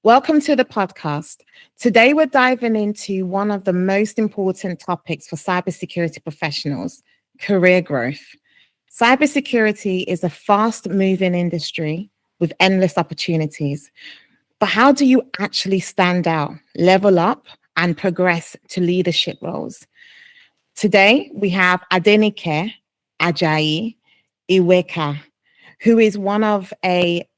Welcome to the podcast. Today, we're diving into one of the most important topics for cybersecurity professionals, career growth. Cybersecurity is a fast moving industry with endless opportunities. But how do you actually stand out, level up, and progress to leadership roles? Today, we have Adenike Ajayi Iweka, who is one of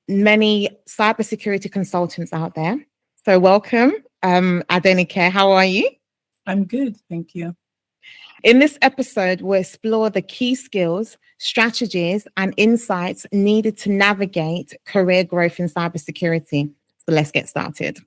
many cybersecurity consultants out there. So welcome, Adenike. How are you? I'm good, thank you. In this episode, we'll explore the key skills, strategies, and insights needed to navigate career growth in cybersecurity. So let's get started.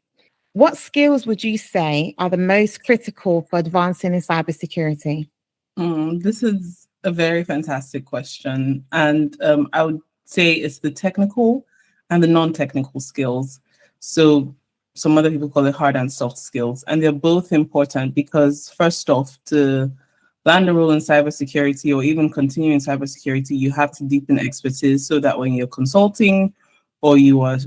What skills would you say are the most critical for advancing in cybersecurity? This is a very fantastic question. And I would say it's the technical and the non-technical skills. So some other people call it hard and soft skills. And they're both important because first off, to land a role in cybersecurity or even continue in cybersecurity, you have to deepen expertise so that when you're consulting or you are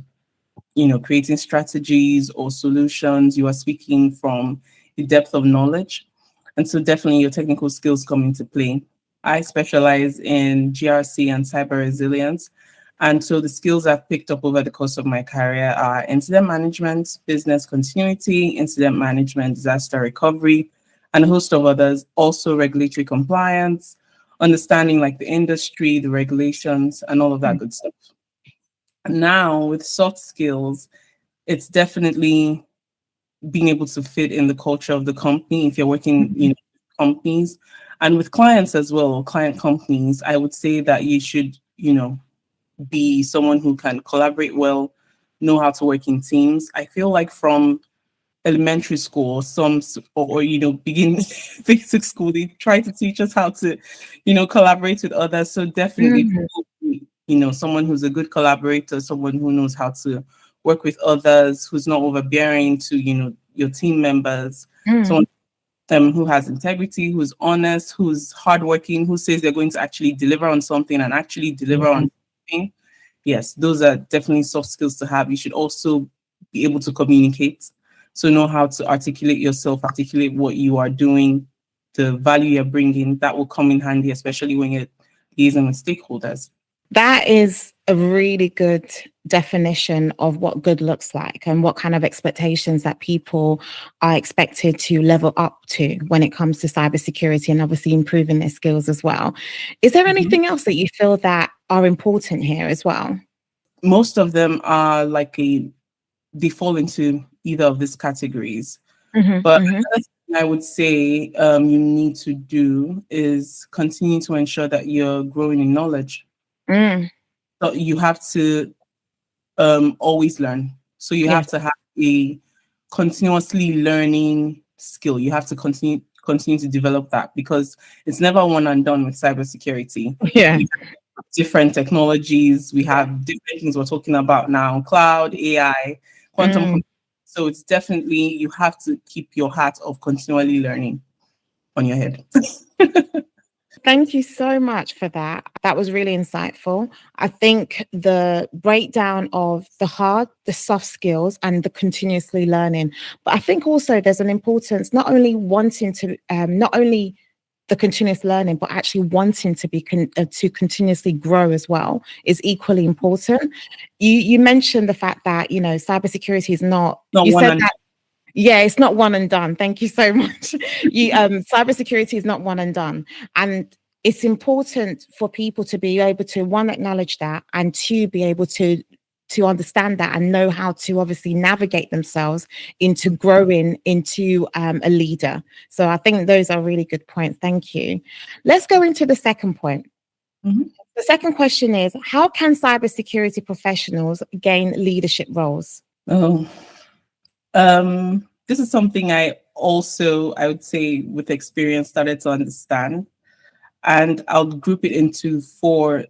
creating strategies or solutions, you are speaking from a depth of knowledge. And so definitely your technical skills come into play. I specialize in GRC and cyber resilience. And so the skills I've picked up over the course of my career are incident management, business continuity, incident management, disaster recovery, and a host of others. Also regulatory compliance, understanding like the industry, the regulations, and all of that good stuff. Now with soft skills, it's definitely being able to fit in the culture of the company if you're working with companies and with clients as well, or client companies. I would say that you should be someone who can collaborate well, know how to work in teams. I feel like from elementary school, begin basic school, they try to teach us how to collaborate with others. So definitely someone who's a good collaborator, someone who knows how to work with others, who's not overbearing to, your team members, someone who has integrity, who's honest, who's hardworking, who says they're going to actually deliver on something and actually deliver on something. Yes, those are definitely soft skills to have. You should also be able to communicate. So know how to articulate yourself, articulate what you are doing, the value you're bringing. That will come in handy, especially when you're liaising with stakeholders. That is a really good definition of what good looks like and what kind of expectations that people are expected to level up to when it comes to cybersecurity and obviously improving their skills as well. Is there anything else that you feel that are important here as well? Most of them are they fall into either of these categories. But another thing I would say you need to do is continue to ensure that you're growing in knowledge. So you have to always learn. So you have to have a continuously learning skill. You have to continue to develop that because it's never one and done with cybersecurity. Yeah. Different technologies. We have different things we're talking about now: cloud, AI, quantum. So it's definitely, you have to keep your hat of continually learning on your head. Thank you so much for that. That was really insightful. I think the breakdown of the hard, the soft skills, and the continuously learning. But I think also there's an importance, not only wanting to, not only the continuous learning, but actually wanting to be to continuously grow as well is equally important. You mentioned the fact that cybersecurity is not. You said that. Yeah, it's not one and done. Thank you so much. Cybersecurity is not one and done. And it's important for people to be able to, one, acknowledge that, and two, be able to understand that and know how to obviously navigate themselves into growing into a leader. So I think those are really good points. Thank you. Let's go into the second point. The second question is, how can cybersecurity professionals gain leadership roles? This is something I would say with experience started to understand, and I'll group it into four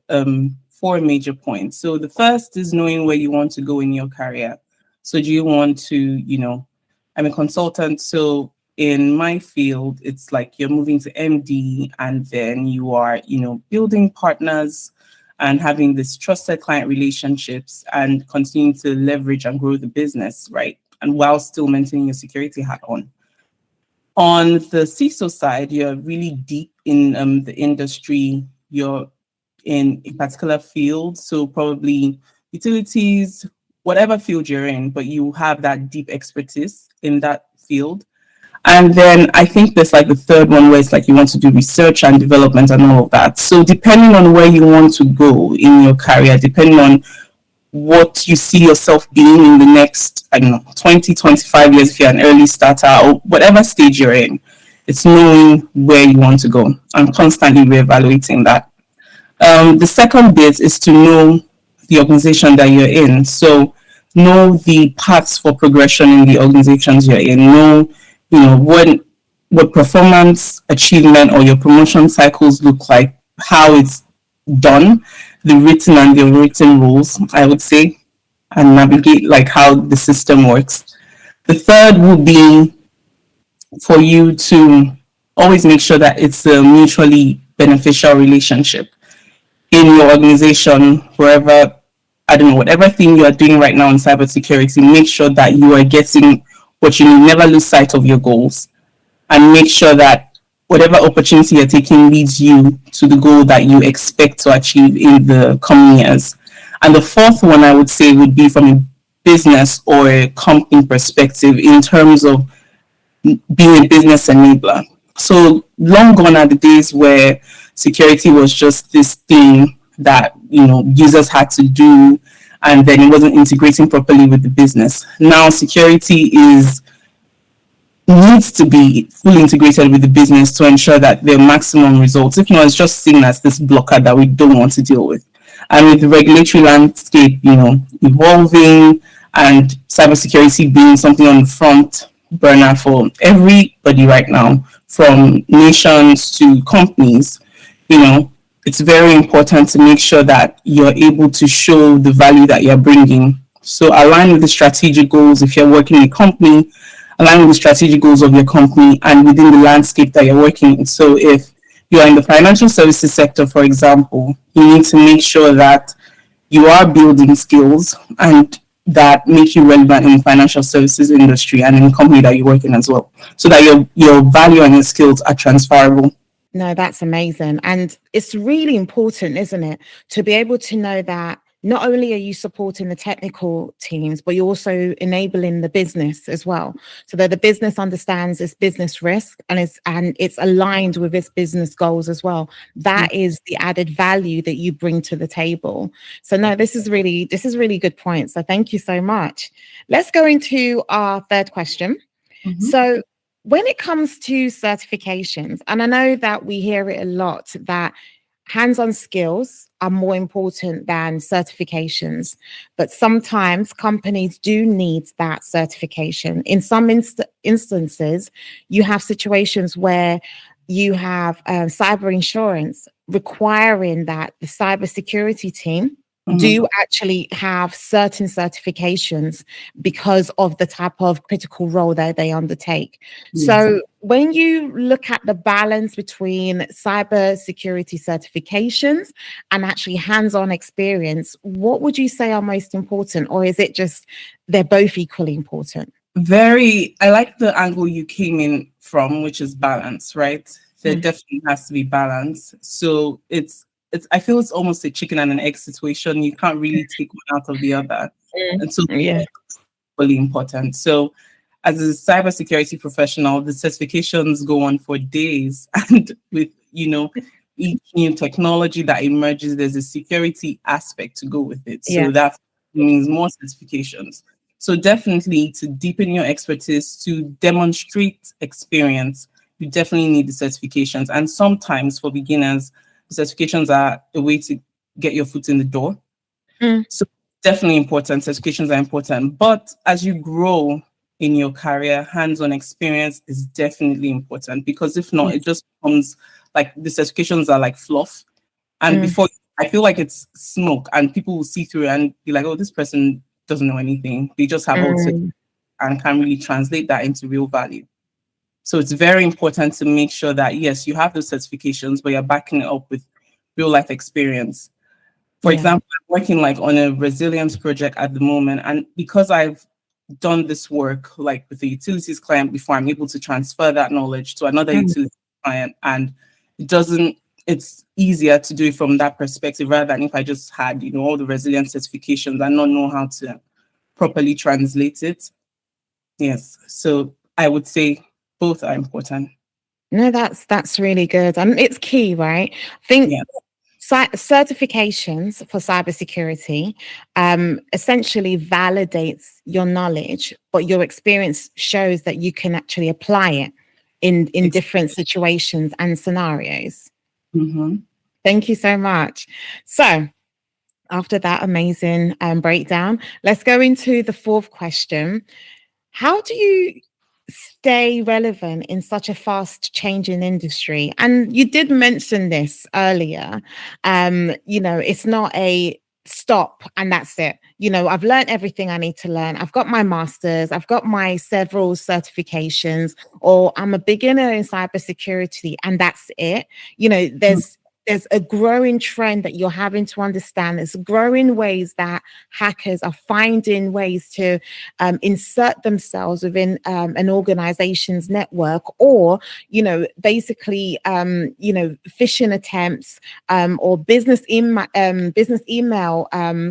major points. So the first is knowing where you want to go in your career. So do you want to, I'm a consultant, so in my field, it's like you're moving to MD and then you are, building partners and having this trusted client relationships and continuing to leverage and grow the business, right? And while still maintaining your security hat on. On the CISO side, you're really deep in the industry. You're in a particular field, so probably utilities, whatever field you're in, but you have that deep expertise in that field. And then I think there's like the third one where it's like you want to do research and development and all of that. So depending on where you want to go in your career, depending on what you see yourself being in the next, I don't know, 20, 25 years if you're an early starter or whatever stage you're in, it's knowing where you want to go and constantly reevaluating that. The second bit is to know the organization that you're in. So know the paths for progression in the organizations you're in. Know, what performance, achievement, or your promotion cycles look like, how it's done, the written and the unwritten rules, I would say, and navigate like how the system works. The third would be for you to always make sure that it's a mutually beneficial relationship in your organization, wherever, I don't know, whatever thing you are doing right now in cybersecurity, make sure that you are getting what you need. Never lose sight of your goals and make sure that whatever opportunity you're taking leads you to the goal that you expect to achieve in the coming years. And the fourth one I would say would be from a business or a company perspective in terms of being a business enabler. So long gone are the days where security was just this thing that users had to do and then it wasn't integrating properly with the business. Now security needs to be fully integrated with the business to ensure that there are maximum results. If not, it's just seen as this blocker that we don't want to deal with. And with the regulatory landscape, evolving and cybersecurity being something on the front burner for everybody right now, from nations to companies, it's very important to make sure that you're able to show the value that you're bringing. So align with the strategic goals if you're working in a company, align with the strategic goals of your company and within the landscape that you're working in. So if you're in the financial services sector, for example, you need to make sure that you are building skills and that make you relevant in the financial services industry and in the company that you work in as well, so that your value and your skills are transferable. No, that's amazing. And it's really important, isn't it, to be able to know that not only are you supporting the technical teams, but you're also enabling the business as well, so that the business understands its business risk and it's aligned with its business goals as well. That is the added value that you bring to the table. So no, this is really good point. So thank you so much. Let's go into our third question. So when it comes to certifications, and I know that we hear it a lot, that hands-on skills are more important than certifications, but sometimes companies do need that certification. In some instances, you have situations where you have cyber insurance requiring that the cybersecurity team do actually have certain certifications because of the type of critical role that they undertake. Yes. So when you look at the balance between cybersecurity certifications and actually hands-on experience, what would you say are most important, or is it just they're both equally important? I like the angle you came in from, which is balance, right? There definitely has to be balance. So I feel it's almost a chicken and an egg situation. You can't really take one out of the other. And so it's really important. So as a cybersecurity professional, the certifications go on for days. And with, each new technology that emerges, there's a security aspect to go with it. So that means more certifications. So definitely to deepen your expertise, to demonstrate experience, you definitely need the certifications. And sometimes for beginners, certifications are a way to get your foot in the door. So definitely important. Certifications are important. But as you grow in your career, hands-on experience is definitely important, because if not, it just becomes like the certifications are like fluff. And before, I feel like it's smoke and people will see through it and be like, oh, this person doesn't know anything. They just have all and can't really translate that into real value. So it's very important to make sure that, yes, you have those certifications, but you're backing it up with real life experience. For Yeah. example, I'm working like on a resilience project at the moment, and because I've done this work like with a utilities client before, I'm able to transfer that knowledge to another Mm. utilities client, and it doesn't. It's easier to do it from that perspective rather than if I just had, all the resilience certifications and not know how to properly translate it. Yes, so I would say both are important. No, that's really good. And it's key, right? I think Yeah. certifications for cybersecurity essentially validates your knowledge, but your experience shows that you can actually apply it in different situations and scenarios. Mm-hmm. Thank you so much. So after that amazing breakdown, let's go into the fourth question. How do you stay relevant in such a fast changing industry? And you did mention this earlier. It's not a stop and that's it. I've learned everything I need to learn. I've got my masters, I've got my several certifications, or I'm a beginner in cybersecurity and that's it. There's a growing trend that you're having to understand. There's growing ways that hackers are finding ways to insert themselves within an organization's network, or basically phishing attempts, or business email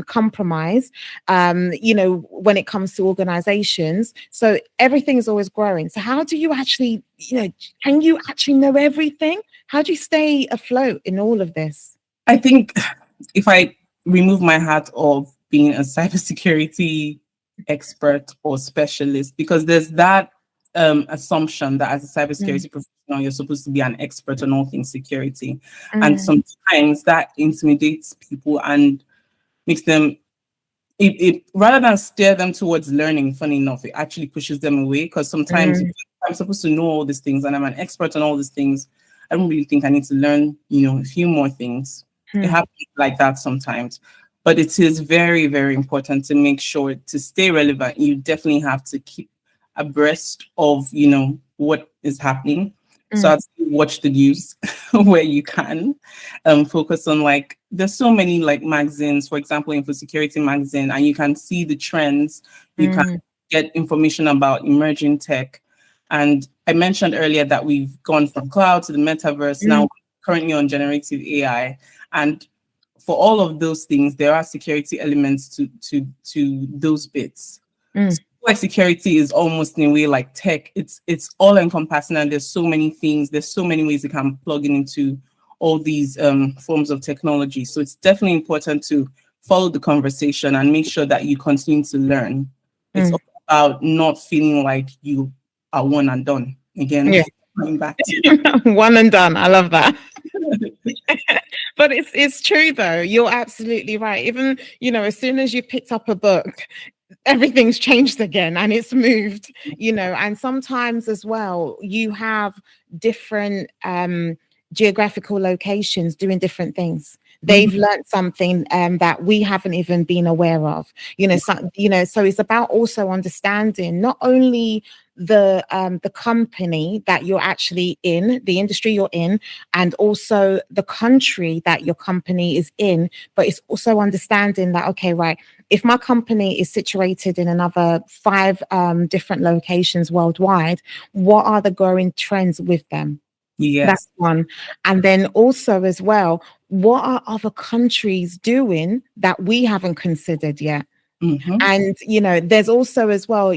compromise, when it comes to organizations. So everything is always growing. So how do you actually, can you actually know everything? How do you stay afloat in all of this? I think if I remove my hat of being a cybersecurity expert or specialist, because there's that assumption that as a Mm, cybersecurity professional, you're supposed to be an expert on all things security. And mm, sometimes that intimidates people and makes them, it rather than steer them towards learning, funny enough, it actually pushes them away because sometimes mm, I'm supposed to know all these things and I'm an expert on all these things. I don't really think I need to learn, a few more things. It mm, happens like that sometimes. But it is very, very important to make sure to stay relevant. You definitely have to keep abreast of, what is happening. So mm, I'd say watch the news where you can. Focus on like there's so many like magazines, for example, Info Security magazine, and you can see the trends. You can mm, get information about emerging tech. And I mentioned earlier that we've gone from cloud to the metaverse, mm, now currently on generative AI. And for all of those things, there are security elements to those bits. mm, Like security is almost in a way like tech. It's all encompassing, and there's so many things. There's so many ways you can plug in into all these forms of technology. So it's definitely important to follow the conversation and make sure that you continue to learn. It's mm. all about not feeling like you are one and done. Again, Yeah. coming back to One and done. I love that. But it's true though. You're absolutely right. Even, as soon as you picked up a book, everything's changed again and it's moved, and sometimes as well, you have different geographical locations doing different things. Mhm. They've learned something that we haven't even been aware of, so it's about also understanding not only the company that you're actually in, the industry you're in, and also the country that your company is in, but it's also understanding that, okay, right, if my company is situated in another 5 different locations worldwide, what are the growing trends with them? That's Yes. one. And then also as well, what are other countries doing that we haven't considered yet? Hmm. And there's also as well,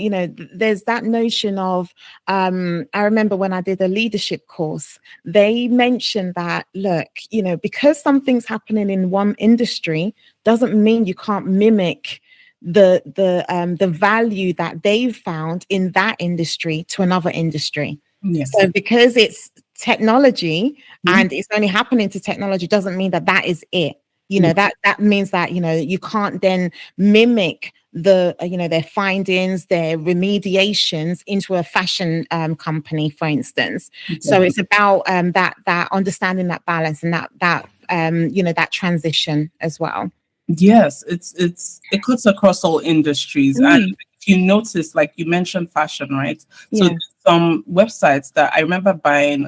there's that notion of I remember when I did a leadership course, they mentioned that, look, because something's happening in one industry doesn't mean you can't mimic the value that they've found in that industry to another industry. Yes. So because it's technology Mhm. and it's only happening to technology doesn't mean that that is it. Yeah. That means that you can't then mimic their findings, their remediations into a fashion company, for instance. So Definitely. it's about that understanding that balance and that transition as well. Yes, it cuts across all industries. And Mm, if you notice, like you mentioned fashion, right? So yeah. there's some websites that I remember buying.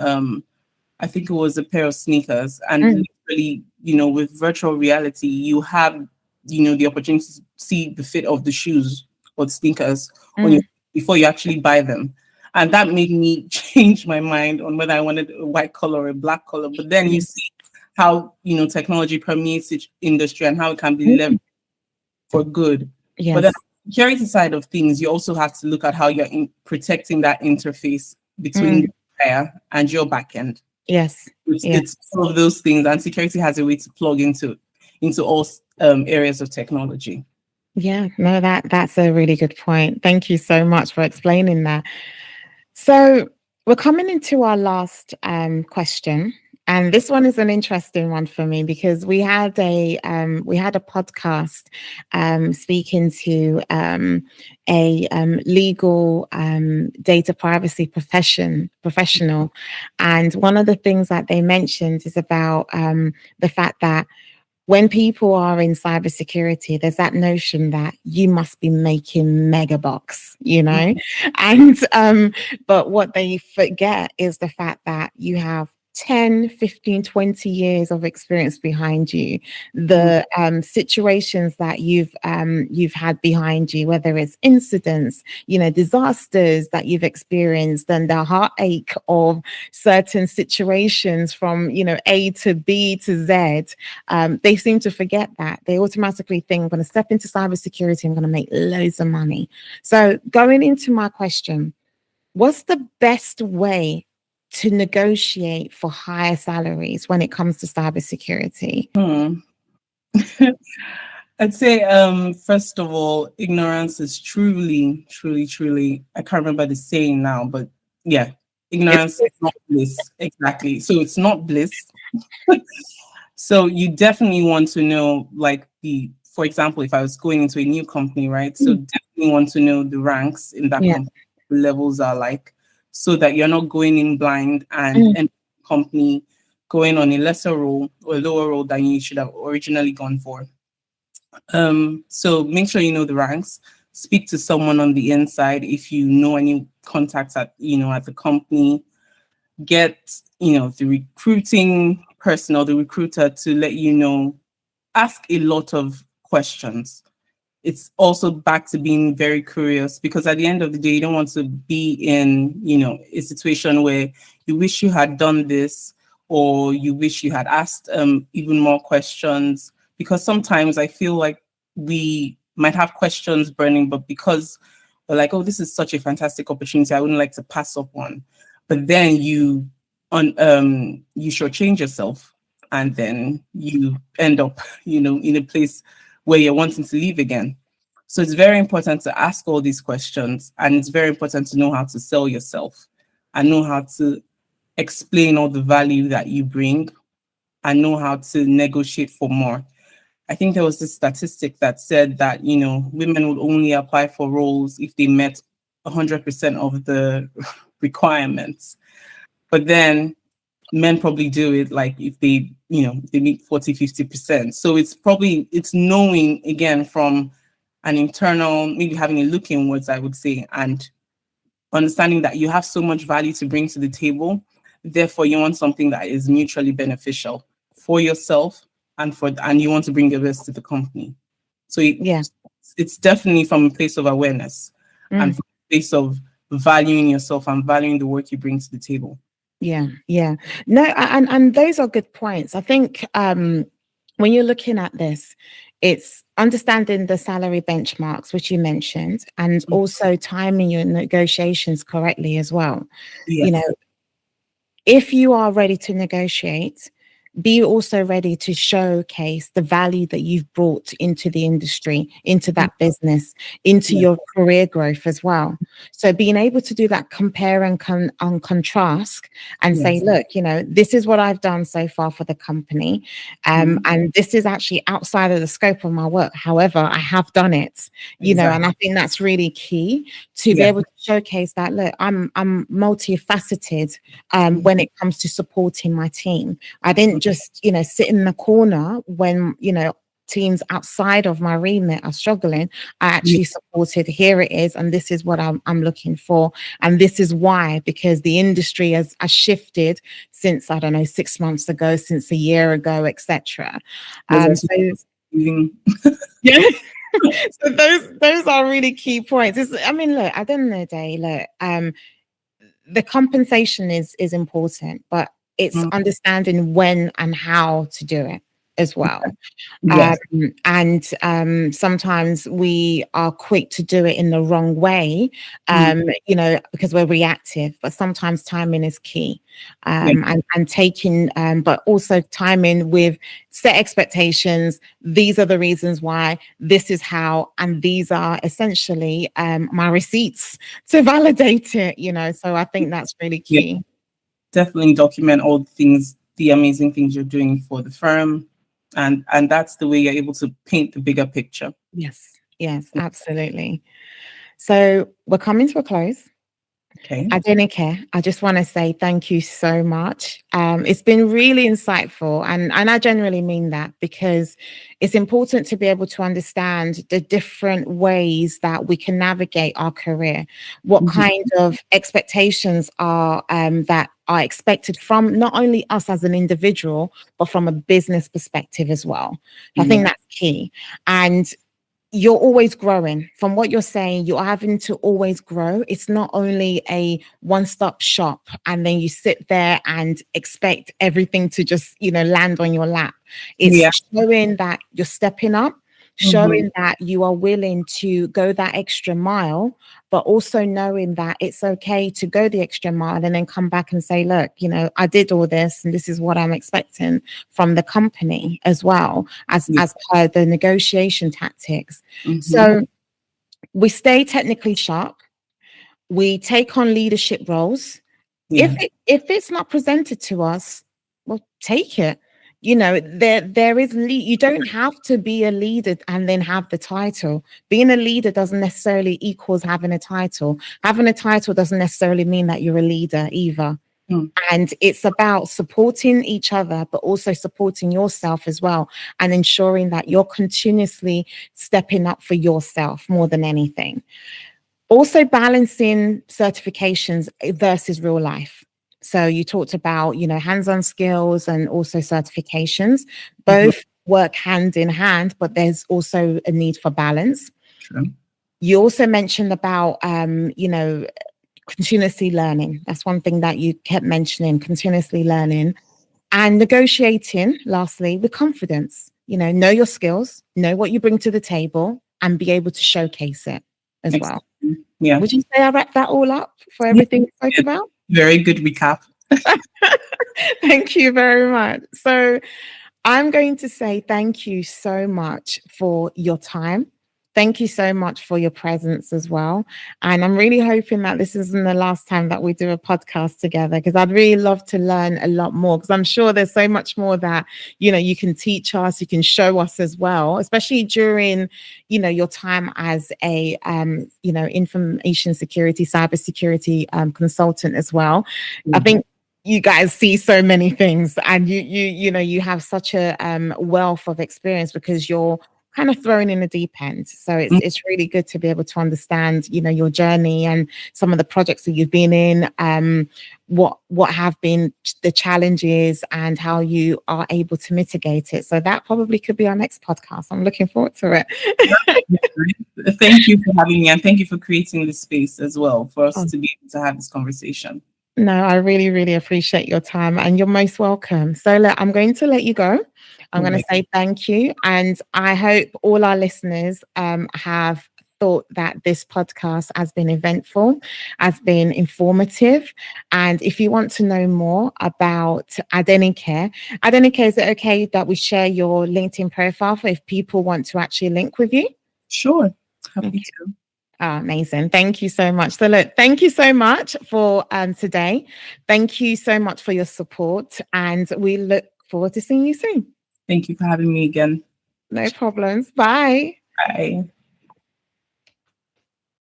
I think it was a pair of sneakers. And Mm, literally, with virtual reality, you have, the opportunity to see the fit of the shoes or the sneakers on your mm, before you actually buy them. And that made me change my mind on whether I wanted a white color or a black color. But then you yeah, see how, technology permeates each industry and how it can be leveraged mm, for good. But then yes. security side of things, you also have to look at how you're protecting that interface between Mm, the buyer and your backend. yes. It's, Yeah. it's all of those things, and security has a way to plug into all areas of technology. Yeah. No, that's a really good point. Thank you so much for explaining that. So we're coming into our last question, and this one is an interesting one for me because we had a podcast speaking to a legal data privacy professional, and one of the things that they mentioned is about the fact that when people are in cybersecurity, there's that notion that you must be making mega bucks, and but what they forget is the fact that you have 10, 15, 20 years of experience behind you, Mhm. the situations that you've had behind you, whether it's incidents, disasters that you've experienced, and the heartache of certain situations from A to B to Z. They seem to forget that. They automatically think, I'm going to step into cybersecurity, I'm going to make loads of money. So, going into my question, what's the best way to negotiate for higher salaries when it comes to cybersecurity? Hmm. I'd say, first of all, ignorance is truly, truly, truly, I can't remember the saying now, but yeah, It's ignorance is not bliss. Exactly. So it's not bliss. So you definitely want to know, like for example, if I was going into a new company, right? So mm, definitely want to know the ranks in that yeah, company, the levels are like, so that you're not going in blind and mm, company going on a lesser role or a lower role than you should have originally gone for. So make sure you know the ranks. Speak to someone on the inside if you know any contacts at the company. Get the recruiting person or the recruiter to let you know. Ask a lot of questions. It's also back to being very curious, because at the end of the day, you don't want to be in a situation where you wish you had done this, or you wish you had asked even more questions, because sometimes I feel like we might have questions burning, but because we're like, oh, this is such a fantastic opportunity, I wouldn't like to pass up on. But then you shortchange yourself, and then you end up in a place where you're wanting to leave again. So it's very important to ask all these questions, and it's very important to know how to sell yourself and know how to explain all the value that you bring and know how to negotiate for more. I think there was this statistic that said that, women would only apply for roles if they met 100% of the requirements. But then men probably do it like if they meet 40-50%. So it's knowing, again, from an internal, maybe having a look inwards, I would say, and understanding that you have so much value to bring to the table. Therefore, you want something that is mutually beneficial for yourself, and you want to bring the best to the company. So yeah. it's definitely from a place of awareness and Mm. from a place of valuing yourself and valuing the work you bring to the table. Yeah, yeah. No, and those are good points. I think when you're looking at this, it's understanding the salary benchmarks, which you mentioned, and also timing your negotiations correctly as well. You know, Yes. if you are ready to negotiate, be also ready to showcase the value that you've brought into the industry, into that business, into Yeah. your career growth as well. So being able to do that compare and contrast and say, Yes. look, this is what I've done so far for the company. Mhm. And this is actually outside of the scope of my work. However, I have done it, and Exactly. I think that's really key to be Yeah. able to showcase that, look, I'm multifaceted Mhm. when it comes to supporting my team. I didn't just, sit in the corner when, teams outside of my remit are struggling, I Yeah. actually supported, here it is, and this is what I'm looking for. And this is why, because the industry has shifted since, I don't know, 6 months ago, since a year ago, etc. There's also So even yeah. So those are really key points. I mean, look, at the end of the day, look, the compensation is important, but it's mm, understanding when and how to do it as well. yes. Sometimes we are quick to do it in the wrong way, Mm, because we're reactive, but sometimes timing is key. yeah. And taking, but also timing with set expectations. These are the reasons why, this is how, and these are essentially my receipts to validate it, so I think that's really Yeah. key. Definitely document all the things, the amazing things you're doing for the firm. And that's the way you're able to paint the bigger picture. Yes, absolutely. So we're coming to a close. Okay. Adenike, I just want to say thank you so much. It's been really insightful, and I generally mean that, because it's important to be able to understand the different ways that we can navigate our career, what Mhm. kind of expectations are that are expected from not only us as an individual, but from a business perspective as well. I Yeah. think that's key. And you're always growing. From what you're saying, you're having to always grow. It's not only a one-stop shop and then you sit there and expect everything to just, land on your lap. It's Yeah. showing that you're stepping up, Mhm. showing that you are willing to go that extra mile, but also knowing that it's okay to go the extra mile and then come back and say, look, I did all this and this is what I'm expecting from the company as well, as Yeah. per the negotiation tactics. Mhm. So we stay technically sharp. We take on leadership roles. If Yeah. if it's not presented to us, well, take it. There is you don't have to be a leader and then have the title. Being a leader doesn't necessarily equals having a title. Having a title doesn't necessarily mean that you're a leader either. Mm. And it's about supporting each other, but also supporting yourself as well, and ensuring that you're continuously stepping up for yourself more than anything. Also balancing certifications versus real life. So you talked about, hands-on skills and also certifications. Mhm. Both work hand in hand, but there's also a need for balance. True. You also mentioned about, continuously learning. That's one thing that you kept mentioning, continuously learning. And negotiating, lastly, with confidence. Know your skills, know what you bring to the table, and be able to showcase it as well. Excellent. Yeah. Would you say I wrapped that all up for Yeah. everything we spoke about? Very good recap. Thank you very much. So I'm going to say thank you so much for your time. Thank you so much for your presence as well. And I'm really hoping that this isn't the last time that we do a podcast together, because I'd really love to learn a lot more, because I'm sure there's so much more that, you can teach us, you can show us as well, especially during, your time as a, information security, cybersecurity consultant as well. I Mhm. think you guys see so many things, and you have such a wealth of experience, because you're kind of thrown in the deep end. So Mm. it's really good to be able to understand, your journey and some of the projects that you've been in, what have been the challenges and how you are able to mitigate it. So that probably could be our next podcast. I'm looking forward to it. Thank you for having me, and thank you for creating this space as well for us Oh, to be able to have this conversation. no, I really, really appreciate your time, and you're most welcome. So look, I'm going to let you go. I'm All going to right. say thank you. And I hope all our listeners have thought that this podcast has been eventful, has been informative. And if you want to know more about Adenike, is it okay that we share your LinkedIn profile for if people want to actually link with you? Sure. Happy Okay. to. Oh, amazing. Thank you so much. So look, thank you so much for today. Thank you so much for your support, and we look forward to seeing you soon. Thank you for having me again. No problems. Bye. Bye.